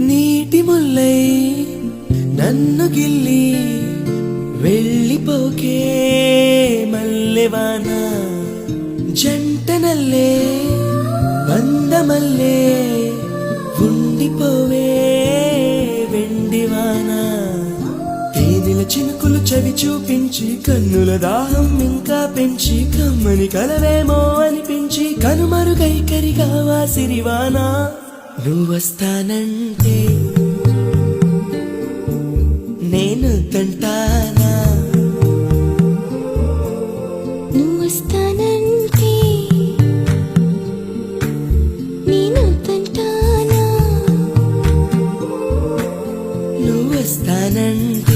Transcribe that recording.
నీటి ముల్లై నన్ను గిల్లి వెళ్ళిపోకే మల్లెవాన జంటనల్లే బందమల్లే ఉండిపోవే వెండివాన తేనెల చినుకులు చవి చూపించి కన్నుల దాహం ఇంకా పెంచి కమ్మని కలవేమో అనిపించి కనుమరుగైకరిగావా సిరివానా నువ్వొస్తానంటే నేను తంటానా నువ్వొస్తానంటే నేను తంటానా నువ్వొస్తానంటే